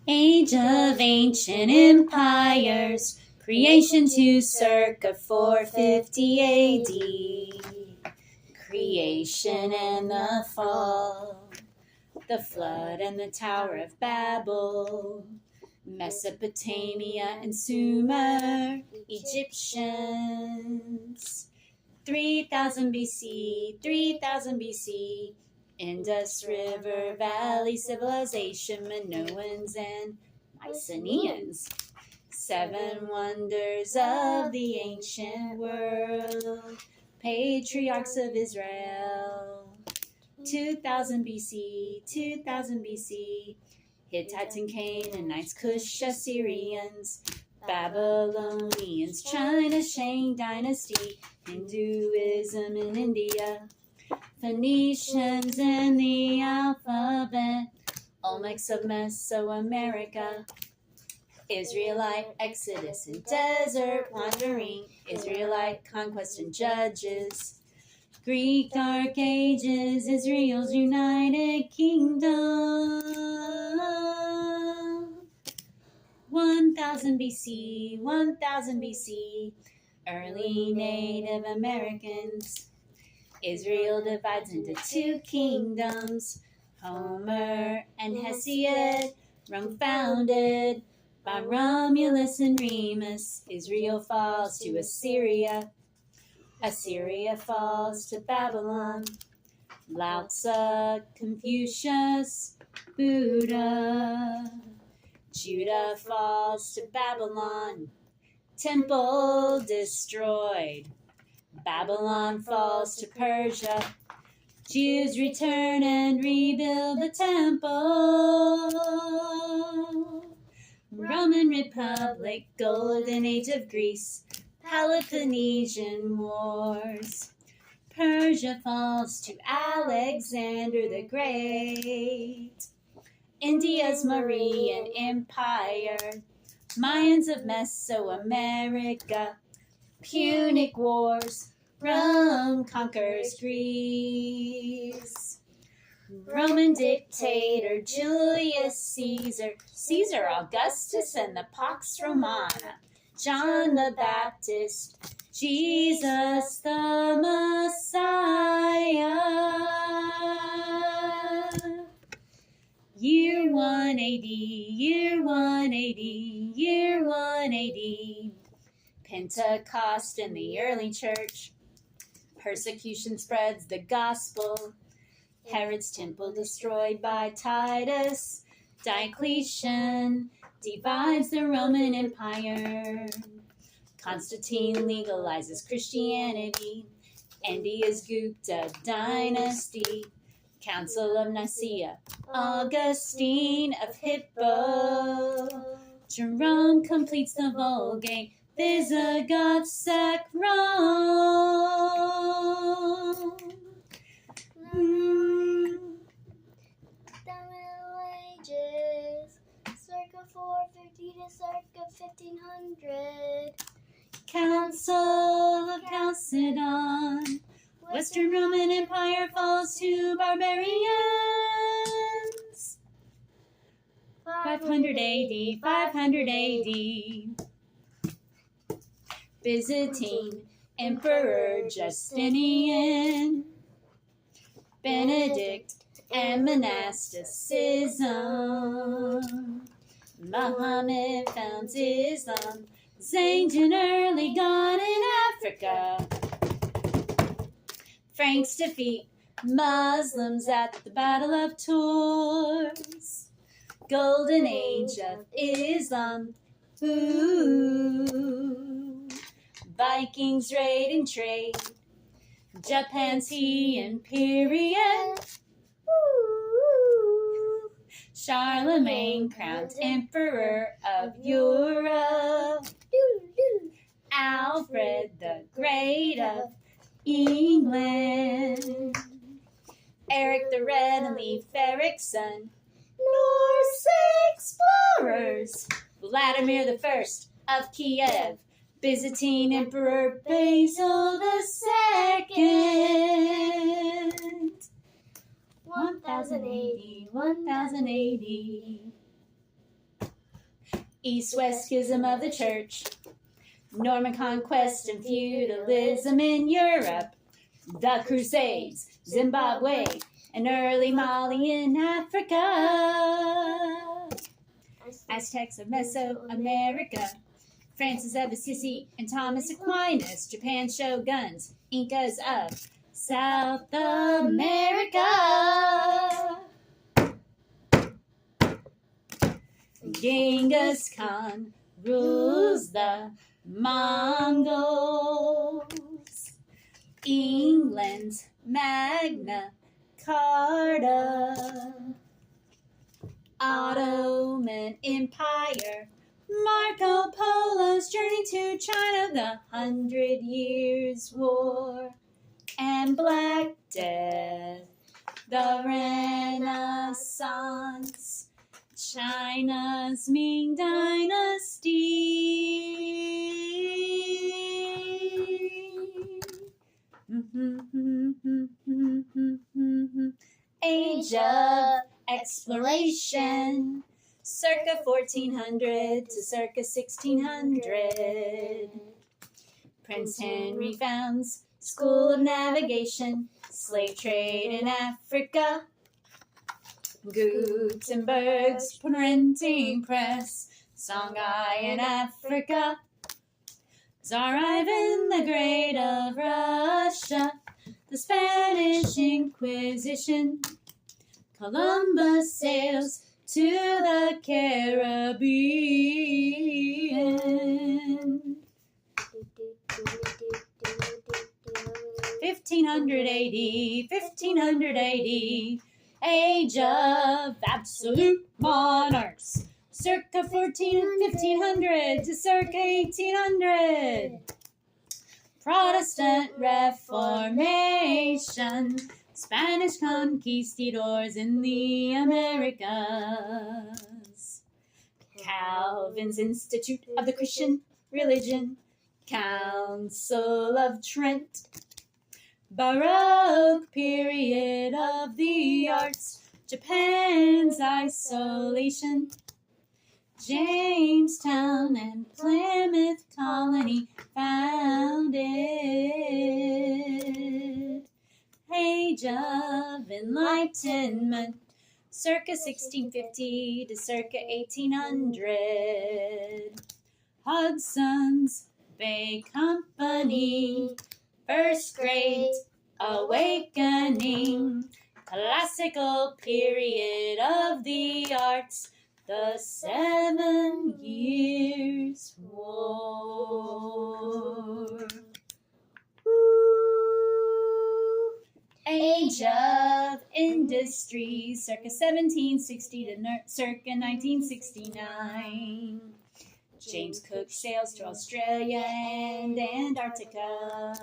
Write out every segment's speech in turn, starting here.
Age of ancient empires, creation to circa 450 AD. Creation and the fall, the flood and the Tower of Babel, Mesopotamia and Sumer, Egyptians. 3000 BC, 3000 BC, Indus River Valley Civilization, Minoans and Mycenaeans. 7 wonders of the ancient world, patriarchs of Israel. 2000 BC, 2000 BC, Hittites and Canaanites, Cush, Assyrians, Babylonians, China, Shang Dynasty, Hinduism in India, Phoenicians and the alphabet, Olmecs of Mesoamerica, Israelite exodus and desert wandering, Israelite conquest and judges, Greek Dark Ages, Israel's United Kingdom. 1000 BC, 1000 BC, early Native Americans. Israel divides into 2 kingdoms, Homer and Hesiod, Rome founded by Romulus and Remus. Israel falls to Assyria. Assyria falls to Babylon. Lao Tzu, Confucius, Buddha. Judah falls to Babylon. Temple destroyed. Babylon falls to Persia. Jews return and rebuild the temple. Roman Republic, Golden Age of Greece, Peloponnesian Wars. Persia falls to Alexander the Great. India's Mauryan Empire, Mayans of Mesoamerica, Punic Wars, Rome conquers Greece. Roman dictator Julius Caesar, Caesar Augustus and the Pax Romana, John the Baptist, Jesus the Messiah. Year 180, year 180, year 180. Pentecost in the early church. Persecution spreads the gospel. Herod's temple destroyed by Titus. Diocletian divides the Roman Empire. Constantine legalizes Christianity. India's Gupta dynasty. Council of Nicaea. Augustine of Hippo. Jerome completes the Vulgate. Visigoths sack Rome. The Middle Ages, circa 450 to circa 1500. Council of Chalcedon. Western Roman Empire falls to barbarians. 500 AD, 500 AD. Byzantine Emperor Justinian. Benedict and monasticism. Muhammad founds Islam. Zayn's an early god in Africa. Franks defeat Muslims at the Battle of Tours. Golden Age of Islam. Ooh. Vikings raid and trade. Japan's Heian period. Ooh. Charlemagne crowned Emperor of Europe. Alfred the Great of England. Eric the Red and Leif Erikson. Norse explorers. Vladimir the First of Kiev. Byzantine Emperor Basil II. 1080, 1080. East-West schism of the church, Norman conquest and feudalism in Europe, the Crusades, Zimbabwe, and early Mali in Africa, Aztecs of Mesoamerica, Francis of Assisi and Thomas Aquinas, Japan's shoguns, Incas of South America. Genghis Khan rules the Mongols, England's Magna Carta, Ottoman Empire, Marco Polo's journey to China, the 100 Years' War, and Black Death, the Renaissance, China's Ming Dynasty, Age of Exploration, circa 1400 to circa 1600. Prince Henry founds School of Navigation, slave trade in Africa, Gutenberg's printing press, Songhai in Africa, Tsar Ivan the Great of Russia, the Spanish Inquisition, Columbus sails to the Caribbean. 1580, Age of Absolute Monarchs, circa 1500 to circa 1800. Protestant Reformation, Spanish conquistadors in the Americas, Calvin's Institute of the Christian Religion, Council of Trent, Baroque period of the arts, Japan's isolation, Jamestown and Plymouth colony founded, Age of Enlightenment, circa 1650 to circa 1800, Hudson's Bay Company, First Great Awakening, classical period of the arts, the 7 Years' War. Age of Industry, circa 1760 to circa 1969. James Cook sails to Australia and Antarctica.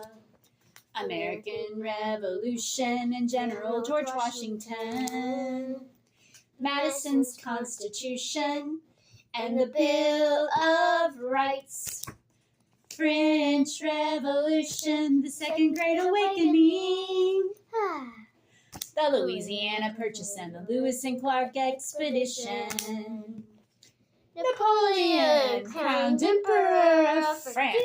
American Revolution and General George Washington. Madison's Constitution and the Bill of Rights. French Revolution, the Second Great Awakening. The Louisiana Purchase and the Lewis and Clark Expedition. Napoleon, crowned Emperor of France.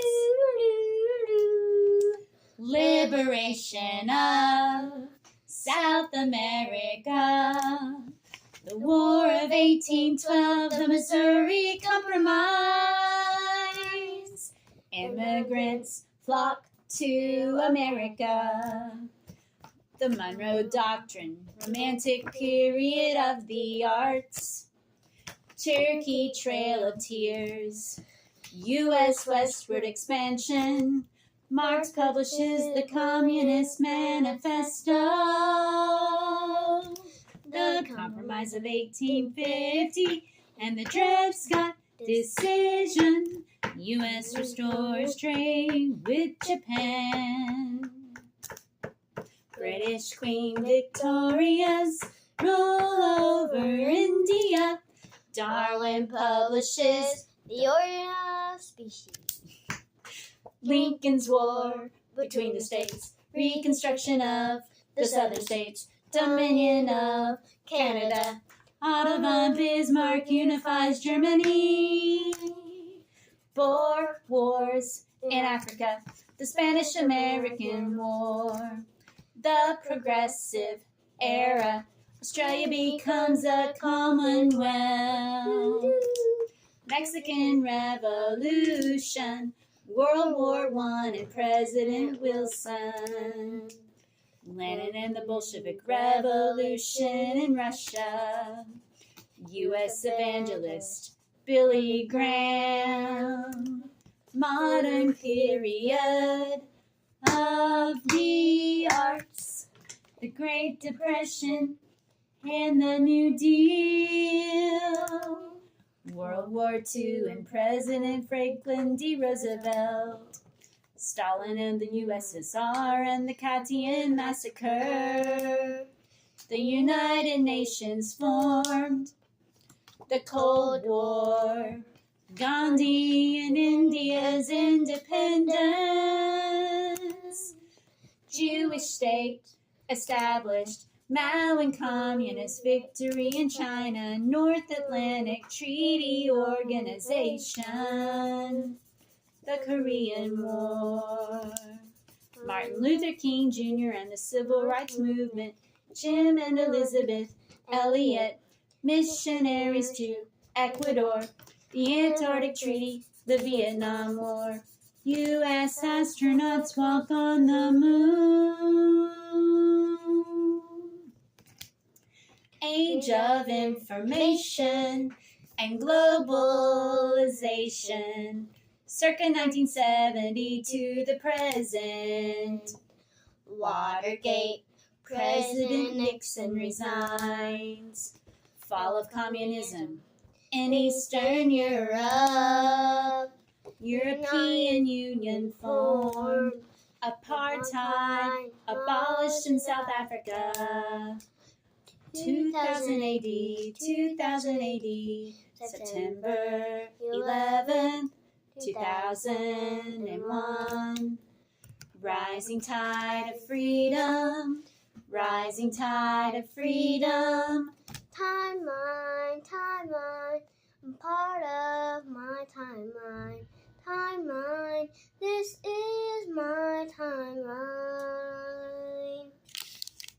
Liberation of South America. The War of 1812, the Missouri Compromise. Immigrants flock to America. The Monroe Doctrine, romantic period of the arts. Cherokee Trail of Tears, U.S. westward expansion. Marx publishes the Communist Manifesto. The Compromise of 1850 and the Dred Scott Decision. U.S. restores trade with Japan. British Queen Victoria's rule over India. Darwin publishes The Origin of Species. Lincoln's War between the states. Reconstruction of the southern states. Dominion of Canada. Otto von Bismarck unifies Germany. Boer wars in Africa, the Spanish-American War, the Progressive Era, Australia becomes a Commonwealth, Mexican Revolution, World War I and President Wilson, Lenin and the Bolshevik Revolution in Russia, U.S. evangelist Billy Graham, modern period of the arts, the Great Depression and the New Deal, World War II and President Franklin D. Roosevelt, Stalin and the USSR and the Katyn Massacre, the United Nations formed, the Cold War, Gandhi and India's independence, Jewish state established, Mao and communist victory in China, North Atlantic Treaty Organization, the Korean War, Martin Luther King Jr. and the Civil Rights Movement, Jim and Elizabeth Elliot, missionaries to Ecuador, the Antarctic Treaty, the Vietnam War, U.S. astronauts walk on the moon. Age of information and globalization, circa 1970 to the present. Watergate, President Nixon resigns. Fall of communism in Eastern Europe. European Union formed. Apartheid abolished in South Africa. 2000 AD, September 11th, 2001. Rising tide of freedom, rising tide of freedom. Timeline, timeline.